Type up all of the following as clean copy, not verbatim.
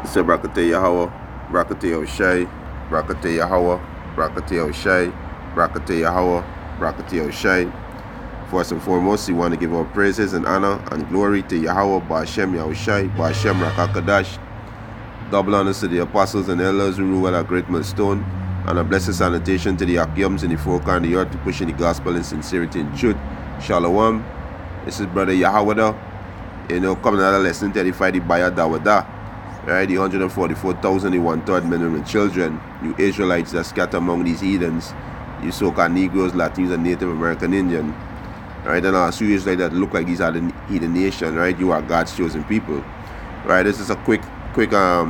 So Brakate Yahweh, Brakate Oshai, Brakate Yahweh, Brakate Oshai, Brakate Yahweh, Brakate Oshai. First and foremost, we want to give our praises and honor and glory to Yahweh, Ba'ashem Yahushai, Ba'ashem Rakakadash. Double honors to the apostles and elders who rule at Great Millstone, and a blessed salutation to the Akyums in the four corners of the earth to pushing the gospel in sincerity and truth. Shalom. This is Brother Yahweh. Coming another lesson to edify the Baya Dawada. Right, the 144,000, the one-third men and children, you Israelites that scatter among these heathens, you so-called Negroes, Latinos, and Native American Indian. Right, and our Israelites that look like these are the heathen nation. Right, you are God's chosen people. Right, this is a quick a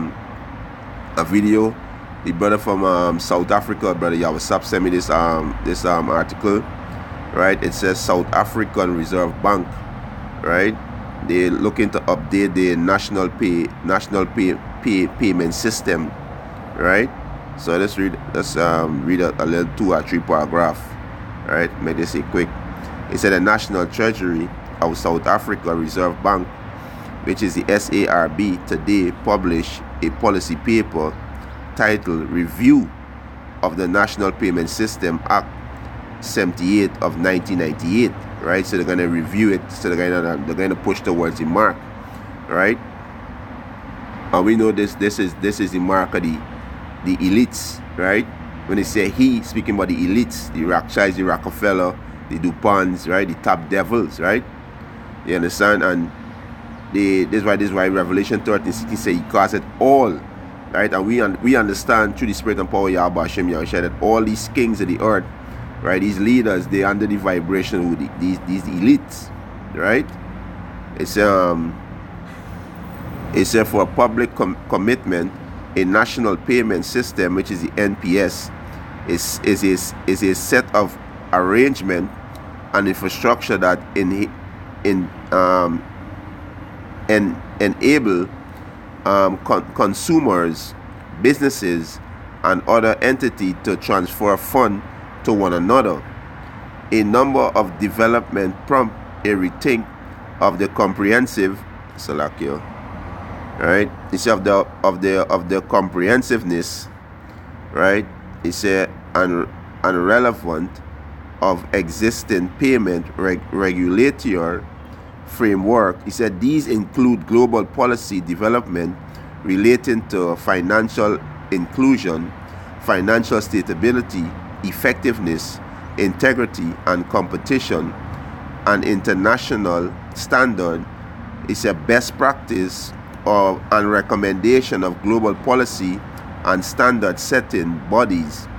video. The brother from South Africa, Brother Yawasap, sent me this article. Right, it says South African Reserve Bank. Right. They're looking to update the national payment system, right? So let's read a little 2 or 3 paragraph, right? Make this quick. It said the National Treasury of South Africa Reserve Bank, which is the SARB, today published a policy paper titled "Review of the National Payment System Act 78 of 1998." Right, so they're gonna review it. So they're gonna push towards the mark, right? And we know this is the mark of the elites, right? When they say he, speaking about the elites, the Rothschilds, the Rockefeller, the DuPonts, right? The top devils, right? You understand? And this is why Revelation 13:16 say he caused it all, right? And we understand through the Spirit and power of Yahweh Hashem Yahushua that all these kings of the earth, right, these leaders, they under the vibration with these elites, right? It's for a public commitment, a national payment system, which is the NPS, is a set of arrangement and infrastructure that enable consumers, businesses, and other entities to transfer funds to one another. A number of development prompt a rethink of the comprehensive Salakio, right? It's of the comprehensiveness, right? It's relevant of existing payment regulatory framework. He said these include global policy development relating to financial inclusion, financial stability, effectiveness, integrity, and competition, and international standard. Is a best practice and recommendation of global policy and standard setting bodies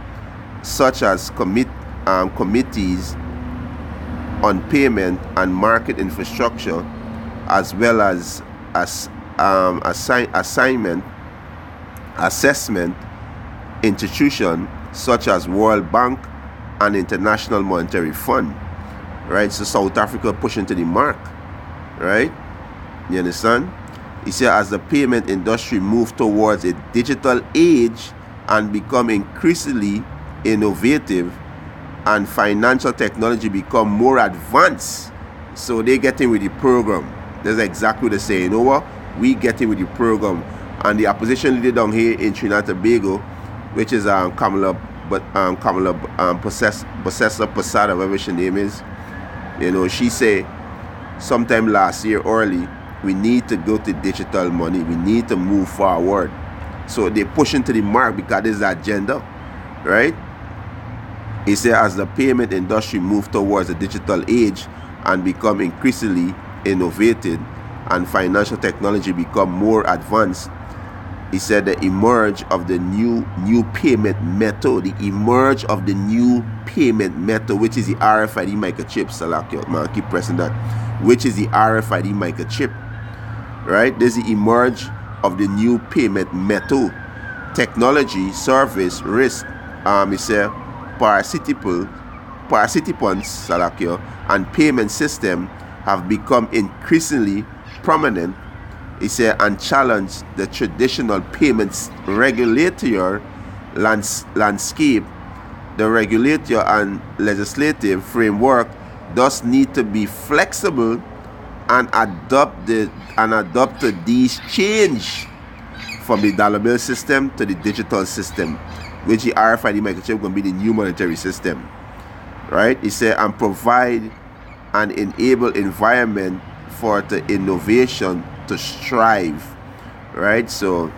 such as committees on payment and market infrastructure, as well as assessment institution such as World Bank and International Monetary Fund, right? So South Africa pushing to the mark, right? You understand? He said as the payment industry move towards a digital age and become increasingly innovative and financial technology become more advanced, so they get in with the program. That's exactly what they say. You know what? We get in with the program. And the opposition leader down here in Trinidad and Tobago, which is Kamala Possessor Posada, whatever her name is, she say sometime last year early, we need to go to digital money. We need to move forward. So they push into the mark because there's the agenda, right? He said as the payment industry move towards a digital age and become increasingly innovative and financial technology become more advanced, he said the emerge of the new payment method, which is the RFID microchip. Salakio, man, keep pressing that. Which is the RFID microchip, right? There's the emerge of the new payment method, technology, service, risk. He said participants, Salakio, and payment system have become increasingly prominent. He said, and challenge the traditional payments regulatory landscape. The regulatory and legislative framework thus need to be flexible and adapt to these change from the dollar bill system to the digital system, which the RFID microchip going to be the new monetary system, right? He said, and provide an enable environment for the innovation to strive, right? So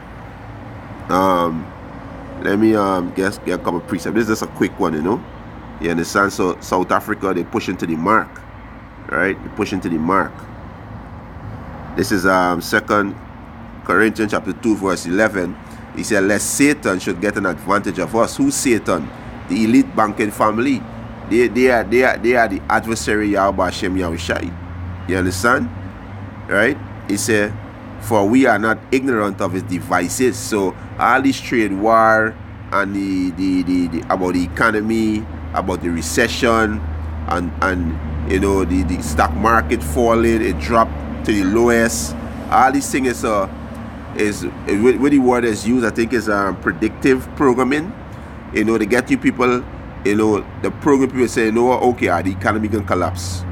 let me get a couple of precepts. This is just a quick one, you know. You understand? So South Africa, they pushing to the mark, right? They pushing to the mark. This is 2 Corinthians chapter 2 verse 11. He said, lest Satan should get an advantage of us. Who's Satan? The elite banking family. They are the adversary Yahweh Hashem Yahushai. You understand? Right? He said, for we are not ignorant of his devices. So all this trade war and the about the economy, about the recession, and you know the stock market falling, it dropped to the lowest. All these things is with the word is used, I think, is predictive programming. You know, to get you people, you know, the program people say, you know, okay, the economy gonna collapse.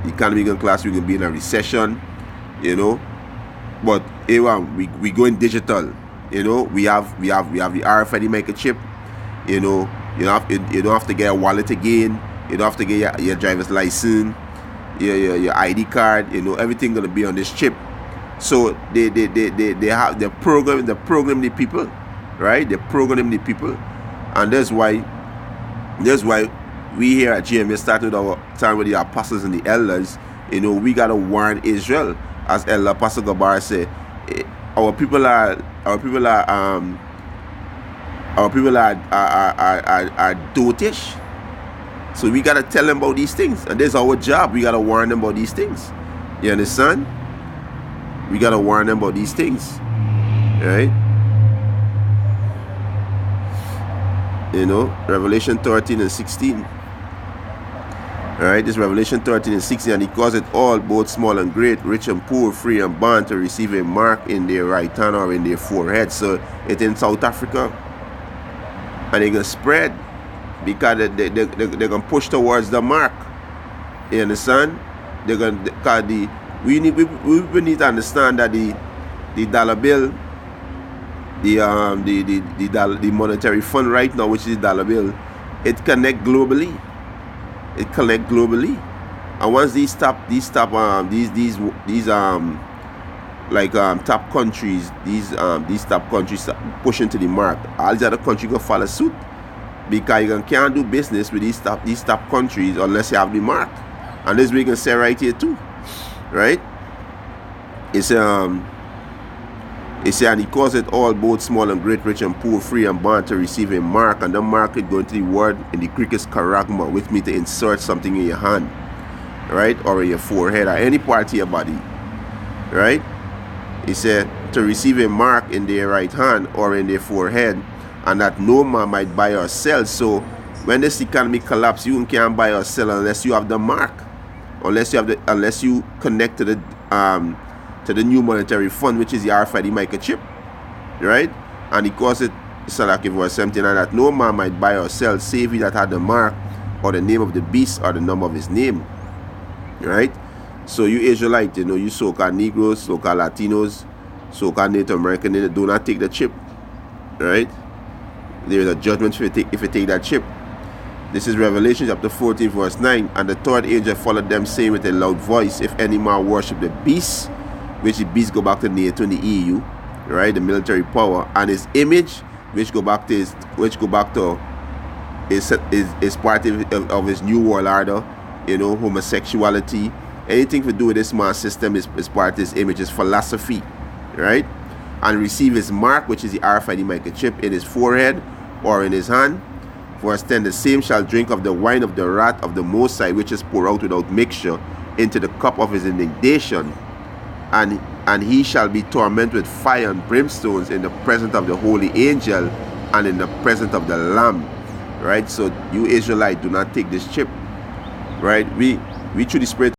The economy gonna collapse, we're gonna be in a recession, you know. But we going digital, you know. We have the RFID microchip, you know. You don't have to get a wallet again. You don't have to get your driver's license, your ID card. You know, everything gonna be on this chip. So they have the program the people, right? They program the people, and that's why we here at GMA started with our time with the apostles and the elders. You know, we gotta warn Israel, as Elder Apostle Gabar said. Our people are dotish. So we gotta tell them about these things, and that's our job. We gotta warn them about these things. You understand? We gotta warn them about these things, right? You know, Revelation 13 and 16. Alright, this Revelation 13 and 16, and he caused it all, both small and great, rich and poor, free and bond, to receive a mark in their right hand or in their forehead. So it's in South Africa, and they're gonna spread because they're gonna push towards the mark. You understand? They're gonna, because we need to understand that the dollar bill, the monetary fund right now, which is the dollar bill, it connect globally. And once these top countries, these top countries pushing to the mark, all these other countries gonna follow suit, because you can't do business with these top countries unless you have the mark. And this we can say right here too, right? It's and he caused it all, both small and great, rich and poor, free and bond, to receive a mark. And the mark is going to the word in the Greek is charagma, which means to insert something in your hand, right, or in your forehead, or any part of your body, right? He said to receive a mark in their right hand or in their forehead, and that no man might buy or sell. So when this economy collapse, you can't buy or sell unless you have the mark, unless you connect to the new monetary fund, which is the RFID microchip, right? And he caused it, Salaki verse 17, and that no man might buy or sell save he that had the mark or the name of the beast or the number of his name, right? So you Israelites, you know, you so-called Negroes, so-called Latinos, so-called Native American, they do not take the chip, right? There is a judgment if you take that chip. This is Revelation chapter 14 verse 9. And the third angel followed them, saying with a loud voice, if any man worship the beast, which the beast go back to NATO and the EU, right, the military power, and his image, which go back to is part of his new world order, you know, homosexuality, anything to do with this man system is part of his image, his philosophy, right? And receive his mark, which is the RFID microchip, in his forehead or in his hand. Verse 10, the same shall drink of the wine of the wrath of the Most High, which is poured out without mixture into the cup of his indignation. And he shall be tormented with fire and brimstones in the presence of the holy angel and in the presence of the Lamb, right? So you Israelites, do not take this chip, right? We through the Spirit